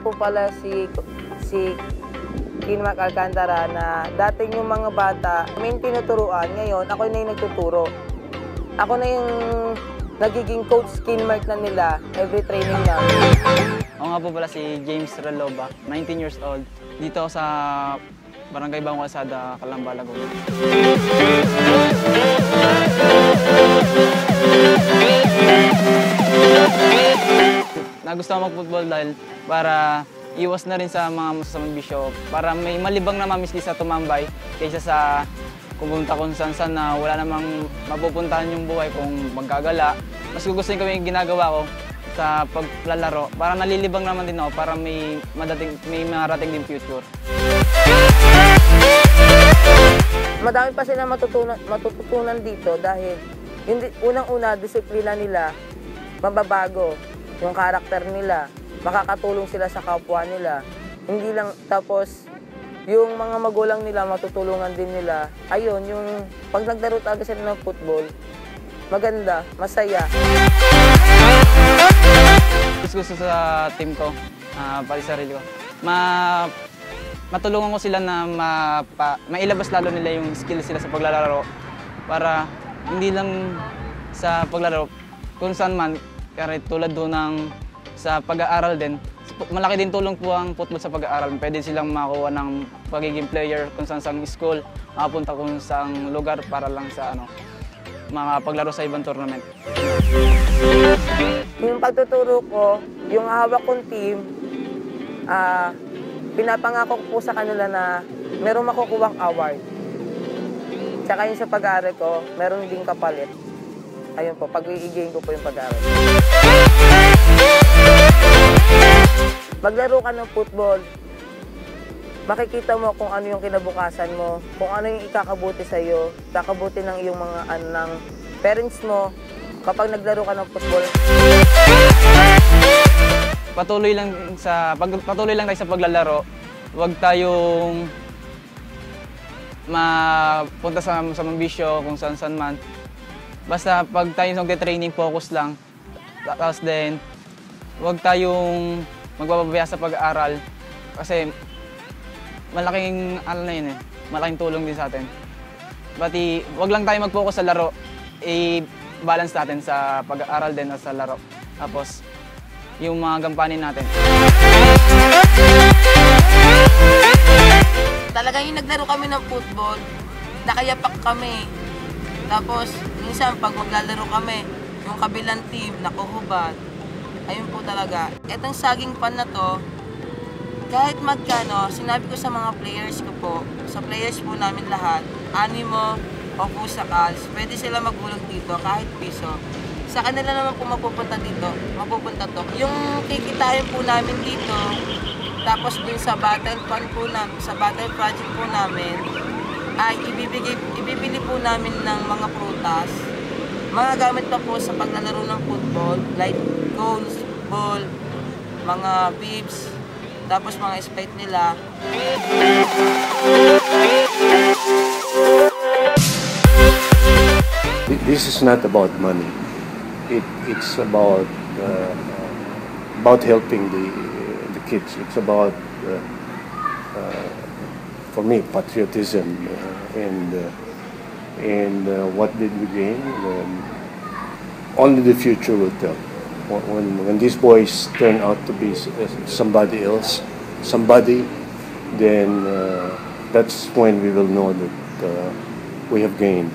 po pala si Kinmac Alcantara na dating yung mga bata may tinuturuan, ngayon ako na yung nagtuturo. Ako na yung nagiging coach Kinmac na nila every training namin. Ako nga po pala si James Raloba, 19 years old. Dito ako sa Barangay Bagong Kalsada, Calamba, Laguna. Nagustuhan mag-football dahil para iwas na rin sa mga masasamang bisyo, para may malibang na mamisli sa tumambay kaysa sa pumunta kung saan na wala namang mapupuntahan yung buhay kung maggagala. Mas gugustuhin ko yung ginagawa ko sa paglalaro para nalilibang naman din ako para may marating din future. Madami pa sila matututunan dito dahil yung unang-una, disiplina nila, mababago. Yung karakter nila, makakatulong sila sa kapwa nila. Hindi lang, tapos yung mga magulang nila, matutulungan din nila. Ayun, yung pag naglaro talaga sila ng football, maganda, masaya. Gusto sa team ko, pati sarili ko, matulungan ko sila na mailabas lalo nila yung skills sila sa paglalaro para hindi lang sa paglalaro, kung saan man, kaya tulad doon sa pag-aaral din, malaki din tulong po ang football sa pag-aaral. Pwede silang makuha ng pagiging player kung saan school, makapunta kung saan lugar para lang sa makapaglaro sa ibang tournament. Yung pagtuturo ko, yung hawak kong team, pinapangako ko po sa kanila na merong makukuhang award. Tsaka yung sa pag-aaral ko, meron din kapalit. Ayun po, pag-i-gain ko po yung pag-aaral. Maglaro ka ng football, makikita mo kung ano yung kinabukasan mo, kung ano yung ikakabuti sa'yo, kakabuti ng iyong mga ng parents mo kapag naglaro ka ng football. Patuloy lang tayo sa paglalaro. Huwag tayong mapunta sa mambisyo kung saan man. Basta pag tayo nagte-training, focus lang. Tapos din, huwag tayong magpapabaya sa pag-aaral. Kasi malaking malaking tulong din sa atin. Pati huwag lang tayo mag-focus sa laro. I-balance natin sa pag-aaral din at sa laro. Tapos yung mga gampanin natin. Talagang yung naglaro kami ng football, nakayapak kami. Tapos, minsan pag maglalaro kami, yung kabilang team, nakuhubad. Ayun po talaga. Etong saging pan na to, kahit magkano, sinabi ko sa mga players ko po, sa players po namin lahat, animo o pusakals, pwede sila magbulog dito kahit piso. Sa kanila naman po mapupunta to. Yung kikitain po namin dito, tapos dun sa battle fund po namin, sa battle project po namin, ay ibibili po namin ng mga prutas. Mga gamit pa po sa paglalaro ng football, like cones, ball, mga bibs, tapos mga spike nila. This is not about money. It's about helping the kids. It's about for me, patriotism and what did we gain? Only the future will tell. When these boys turn out to be somebody else, then that's when we will know that we have gained.